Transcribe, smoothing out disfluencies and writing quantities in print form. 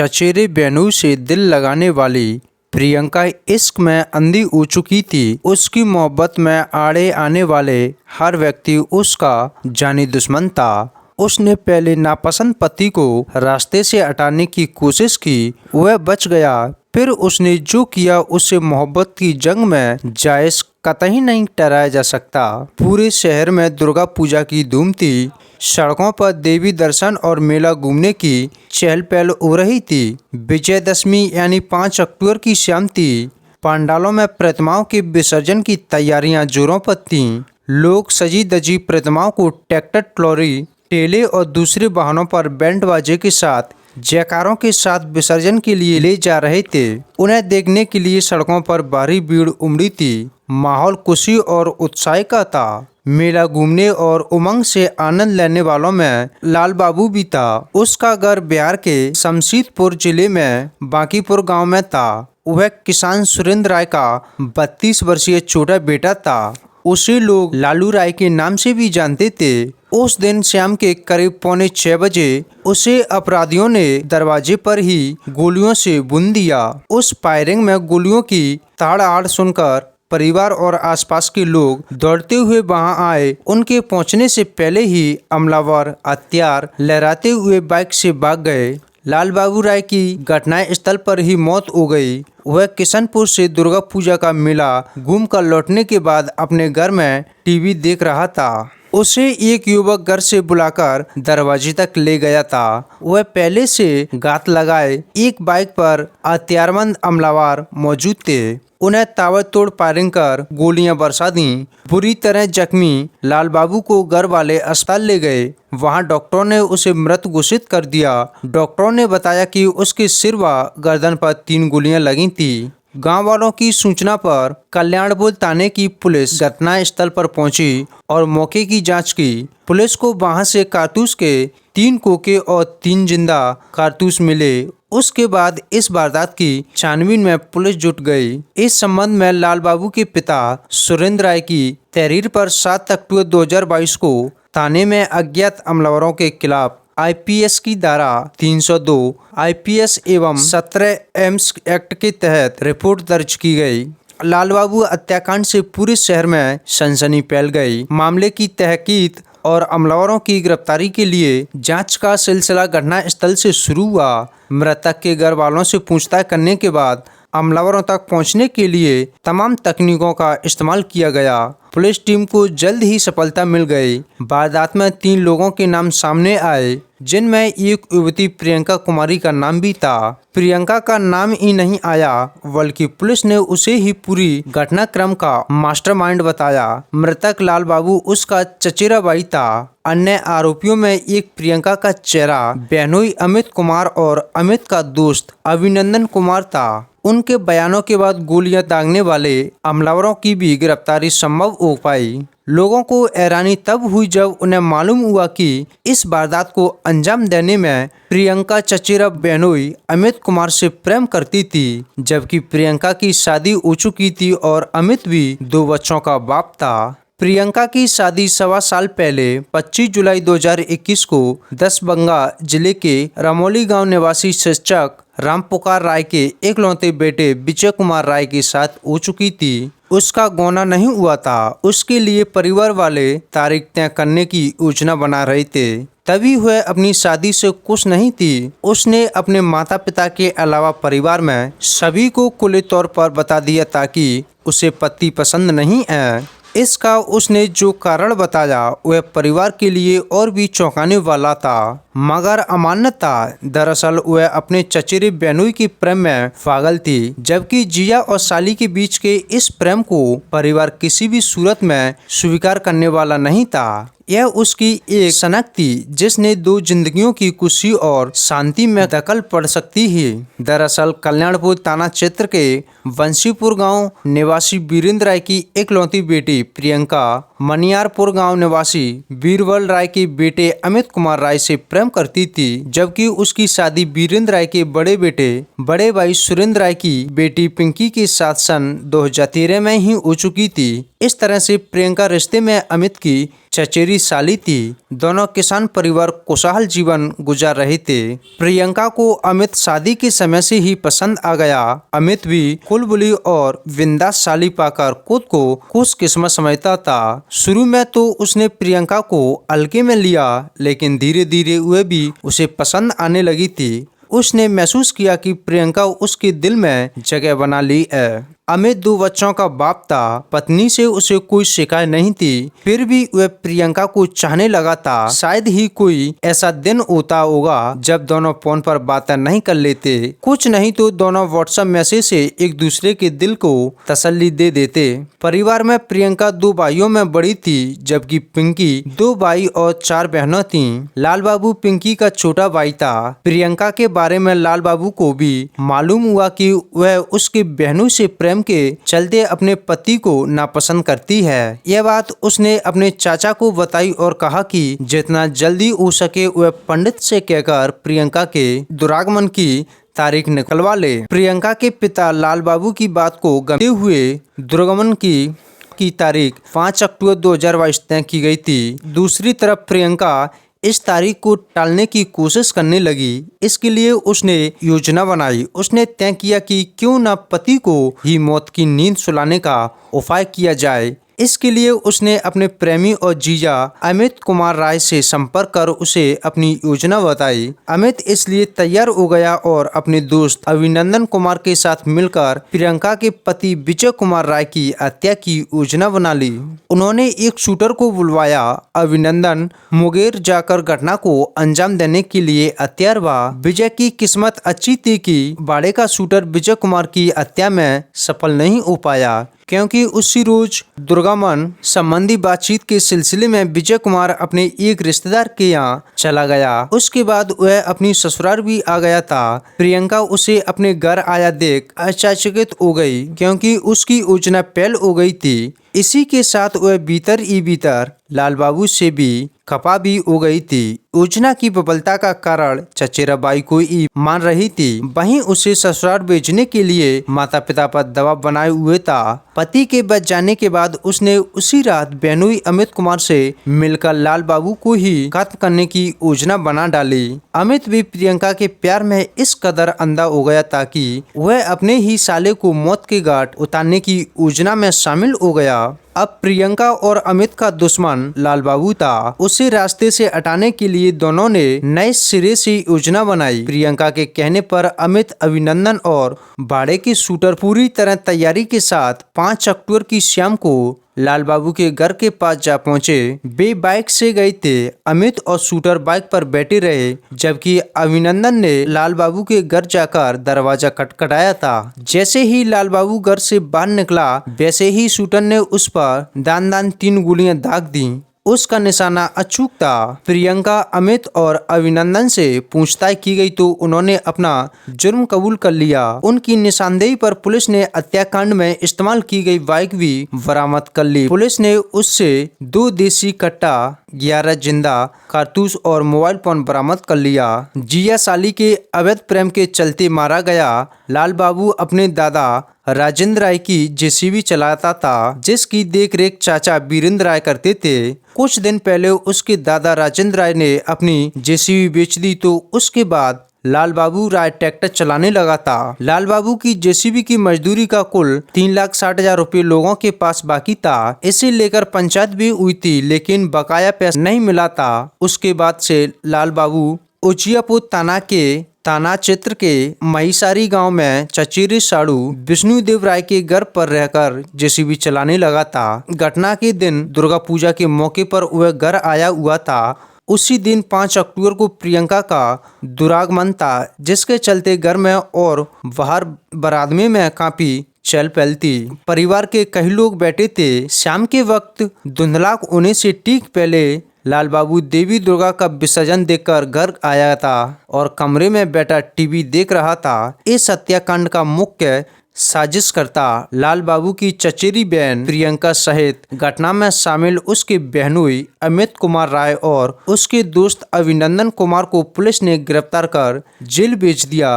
चचेरे बेनोई से दिल लगाने वाली प्रियंका इश्क में अंधी हो चुकी थी। उसकी मोहब्बत में आड़े आने वाले हर व्यक्ति उसका जानी दुश्मन था। उसने पहले नापसंद पति को रास्ते से हटाने की कोशिश की, वह बच गया। फिर उसने जो किया उससे मोहब्बत की जंग में जायज कतई नहीं ठहराया जा सकता। पूरे शहर में दुर्गा पूजा की धूम थी। सड़कों पर देवी दर्शन और मेला घूमने की चहल पहल हो रही थी। विजयदशमी यानी 5 अक्टूबर की शाम थी। पंडालों में प्रतिमाओं के विसर्जन की तैयारियां जोरों पर थीं। लोग सजी धजी प्रतिमाओं को ट्रैक्टर, ट्रॉली, ठेले और दूसरे वाहनों पर बैंड बाजे के साथ जयकारों के साथ विसर्जन के लिए ले जा रहे थे। उन्हें देखने के लिए सड़कों पर भारी भीड़ उमड़ी थी। माहौल खुशी और उत्साह का था। मेला घूमने और उमंग से आनंद लेने वालों में लाल बाबू भी था। उसका घर बिहार के शमशीदपुर जिले में बांकीपुर गांव में था। वह किसान सुरेंद्र राय का 32 वर्षीय छोटा बेटा था। उसे लोग लालू राय के नाम से भी जानते थे। उस दिन शाम के करीब 5:45 बजे उसे अपराधियों ने दरवाजे पर ही गोलियों से भून दिया। उस फायरिंग में गोलियों की ताड़ाड़ सुनकर परिवार और आसपास के लोग दौड़ते हुए वहां आए। उनके पहुंचने से पहले ही हमलावर हथियार लहराते हुए बाइक से भाग गए। लाल बाबू राय की घटना स्थल पर ही मौत हो गई। वह किशनपुर से दुर्गा पूजा का मेला घूम कर लौटने के बाद अपने घर में टीवी देख रहा था। उसे एक युवक घर से बुलाकर दरवाजे तक ले गया था। वह पहले से घात लगाए एक बाइक पर हथियारबंद हमलावर मौजूद थे। उन्हें ताबड़तोड़ फायरिंग कर गोलियां बरसा दी। बुरी तरह जख्मी लाल बाबू को घर वाले अस्पताल ले गए। वहां डॉक्टरों ने उसे मृत घोषित कर दिया। डॉक्टरों ने बताया कि उसके सिर व गर्दन पर 3 गोलियां लगी थी। गांव वालों की सूचना पर कल्याणपुर थाने की पुलिस घटना स्थल पर पहुंची और मौके की जांच की। पुलिस को वहां से कारतूस के 3 खोखे और 3 जिंदा कारतूस मिले। उसके बाद इस वारदात की छानबीन में पुलिस जुट गई। इस संबंध में लाल बाबू के पिता सुरेंद्र राय की तहरीर पर 7 अक्टूबर 2022 को थाने में अज्ञात हमलावरों के खिलाफ आईपीएस की धारा 302 आईपीएस एवं 17 एम्स एक्ट के तहत रिपोर्ट दर्ज की गई। लाल बाबू हत्याकांड से पूरे शहर में सनसनी फैल गई। मामले की तहकीक और हमलावरों की गिरफ्तारी के लिए जांच का सिलसिला घटना स्थल से शुरू हुआ। मृतक के घर वालों से पूछताछ करने के बाद हमलावरों तक पहुंचने के लिए तमाम तकनीकों का इस्तेमाल किया गया। पुलिस टीम को जल्द ही सफलता मिल गई। वारदात में 3 लोगों के नाम सामने आए, जिनमें एक युवती प्रियंका कुमारी का नाम भी था। प्रियंका का नाम ही नहीं आया, बल्कि पुलिस ने उसे ही पूरी घटनाक्रम का मास्टरमाइंड बताया। मृतक लाल बाबू उसका चचेरा भाई था। अन्य आरोपियों में एक प्रियंका का चेहरा बेनोई अमित कुमार और अमित का दोस्त अभिनंदन कुमार था। उनके बयानों के बाद गोलियां दागने वाले हमलावरों की भी गिरफ्तारी संभव हो पाई। लोगों को हैरानी तब हुई जब उन्हें मालूम हुआ कि इस वारदात को अंजाम देने में प्रियंका चचेरा बेनोई अमित कुमार से प्रेम करती थी, जबकि प्रियंका की शादी हो चुकी थी और अमित भी 2 बच्चों का बाप था। प्रियंका की शादी 1.25 साल पहले 25 जुलाई 2021 को दसबंगा जिले के रमोली गांव निवासी शिक्षक रामपुकार राय के इकलौते बेटे विजय कुमार राय के साथ हो चुकी थी। उसका गौना नहीं हुआ था। उसके लिए परिवार वाले तारीख तय करने की योजना बना रहे थे। तभी वह अपनी शादी से खुश नहीं थी। उसने अपने माता पिता के अलावा परिवार में सभी को खुले तौर पर बता दिया था कि उसे पति पसंद नहीं है। इसका उसने जो कारण बताया वह परिवार के लिए और भी चौंकाने वाला था, मगर अमान्य था। दरअसल वह अपने चचेरे बेनोई के प्रेम में पागल थी, जबकि जिया और साली के बीच के इस प्रेम को परिवार किसी भी सूरत में स्वीकार करने वाला नहीं था। यह उसकी एक सनक थी जिसने 2 जिंदगियों की खुशी और शांति में दखल पड़ सकती है। दरअसल कल्याणपुर थाना क्षेत्र के बंसीपुर गांव निवासी वीरेंद्र राय की इकलौती बेटी प्रियंका मनियारपुर गांव निवासी बीरबल राय के बेटे अमित कुमार राय से प्रेम करती थी, जबकि उसकी शादी वीरेंद्र राय के बड़े बेटे बड़े भाई सुरेंद्र राय की बेटी पिंकी के साथ सन 2013 में ही हो चुकी थी। इस तरह से प्रियंका रिश्ते में अमित की चचेरी साली थी। दोनों किसान परिवार खुशहाल जीवन गुजार रहे थे। प्रियंका को अमित शादी के समय से ही पसंद आ गया। अमित भी कुलबुली और बिंदास साली पाकर खुद को खुशकिस्मत समझता था। शुरू में तो उसने प्रियंका को हल्के में लिया, लेकिन धीरे धीरे वह भी उसे पसंद आने लगी थी। उसने महसूस किया कि प्रियंका उसके दिल में जगह बना ली है। अमित 2 बच्चों का बाप था। पत्नी से उसे कोई शिकायत नहीं थी, फिर भी वह प्रियंका को चाहने लगा था। शायद ही कोई ऐसा दिन होता होगा जब दोनों फोन पर बातें नहीं कर लेते। कुछ नहीं तो दोनों व्हाट्सएप मैसेज से एक दूसरे के दिल को तसल्ली दे देते। परिवार में प्रियंका 2 भाइयों में बड़ी थी, जबकि पिंकी 2 भाई और 4 बहनों थी। लाल बाबू पिंकी का छोटा भाई था। प्रियंका के बारे में लाल बाबू को भी मालूम हुआ कि वह उसकी बहनों से प्रेम के चलते अपने पति को नापसंद करती है। यह बात उसने अपने चाचा को बताई और कहा कि जितना जल्दी हो सके वह पंडित से कहकर प्रियंका के दुरागमन की तारीख निकलवा ले। प्रियंका के पिता लाल बाबू की बात को गंभीर हुए दुरागमन की तारीख 5 अक्टूबर 2022 तय की गई थी। दूसरी तरफ प्रियंका इस तारीख को टालने की कोशिश करने लगी। इसके लिए उसने योजना बनाई। उसने तय किया कि क्यों न पति को ही मौत की नींद सुलाने का उपाय किया जाए। इसके लिए उसने अपने प्रेमी और जीजा अमित कुमार राय से संपर्क कर उसे अपनी योजना बताई। अमित इसलिए तैयार हो गया और अपने दोस्त अभिनंदन कुमार के साथ मिलकर प्रियंका के पति विजय कुमार राय की हत्या की योजना बना ली। उन्होंने एक शूटर को बुलवाया। अभिनंदन मुंगेर जाकर घटना को अंजाम देने के लिए हथियार हुआ। विजय की किस्मत अच्छी थी कि बाड़े का शूटर विजय कुमार की हत्या में सफल नहीं हो पाया, क्योंकि उसी रोज दुर्गमन संबंधी बातचीत के सिलसिले में विजय कुमार अपने एक रिश्तेदार के यहाँ चला गया। उसके बाद वह अपनी ससुराल भी आ गया था। प्रियंका उसे अपने घर आया देख आश्चर्यचकित हो गई, क्योंकि उसकी योजना फेल हो गई थी। इसी के साथ वह भीतर ही भीतर लाल बाबू से भी खपा भी हो गई थी। योजना की विफलता का कारण चचेरा बाई को ही मान रही थी। वहीं उसे ससुराल भेजने के लिए माता पिता पर दबाव बनाए हुए था। पति के बच जाने के बाद उसने उसी रात बहनोई अमित कुमार से मिलकर लाल बाबू को ही खत्म करने की योजना बना डाली। अमित भी प्रियंका के प्यार में इस कदर अंधा हो गया था कि वह अपने ही साले को मौत के घाट उतारने की योजना में शामिल हो गया। अब प्रियंका और अमित का दुश्मन लाल बाबू था। उसे रास्ते से हटाने के लिए दोनों ने नए सिरे से योजना बनाई। प्रियंका के कहने पर अमित, अभिनंदन और बाड़े के शूटर पूरी तरह तैयारी के साथ 5 अक्टूबर की शाम को लाल बाबू के घर के पास जा पहुंचे। वे बाइक से गए थे। अमित और शूटर बाइक पर बैठे रहे, जबकि अभिनंदन ने लाल बाबू के घर जाकर दरवाजा खटखटाया था। जैसे ही लाल बाबू घर से बाहर निकला, वैसे ही शूटर ने उस पर दान 3 गोलियां दाग दी। उसका निशाना अचूक था। प्रियंका, अमित और अभिनंदन से पूछताछ की गई तो उन्होंने अपना जुर्म कबूल कर लिया। उनकी निशानदेही पर पुलिस ने हत्याकांड में इस्तेमाल की गई बाइक भी बरामद कर ली। पुलिस ने उससे 2 देसी कट्टा, 11 जिंदा कारतूस और मोबाइल फोन बरामद कर लिया। जिया साली के अवैध प्रेम के चलते मारा गया। लाल बाबू अपने दादा राजेंद्र राय की जेसीबी चलाता था, जिसकी देखरेख चाचा वीरेंद्र राय करते थे। कुछ दिन पहले उसके दादा राजेंद्र राय ने अपनी जेसीबी बेच दी, तो उसके बाद लाल बाबू राय ट्रैक्टर चलाने लगा था। लाल बाबू की जेसीबी की मजदूरी का कुल 3,60,000 रुपये लोगों के पास बाकी था। इसे लेकर पंचायत भी हुई थी, लेकिन बकाया पैसा नहीं मिला था। उसके बाद से लाल बाबू उचियापुर थाना क्षेत्र के महिसारी गांव में चचेरे साड़ू विष्णुदेव राय के घर पर रहकर जेसीबी चलाने लगा था। घटना के दिन दुर्गा पूजा के मौके पर वह घर आया हुआ था। उसी दिन 5 अक्टूबर को प्रियंका का दुरागमन था, जिसके चलते घर में और बाहर बरादमे में काफी चहल पहल थी। परिवार के कई लोग बैठे थे। शाम के वक्त धुंधला होने से ठीक पहले लाल बाबू देवी दुर्गा का विसर्जन देखकर घर आया था और कमरे में बैठा टीवी देख रहा था। इस हत्याकांड का मुख्य साजिशकर्ता लाल बाबू की चचेरी बहन प्रियंका सहित घटना में शामिल उसके बहनोई अमित कुमार राय और उसके दोस्त अभिनंदन कुमार को पुलिस ने गिरफ्तार कर जेल भेज दिया।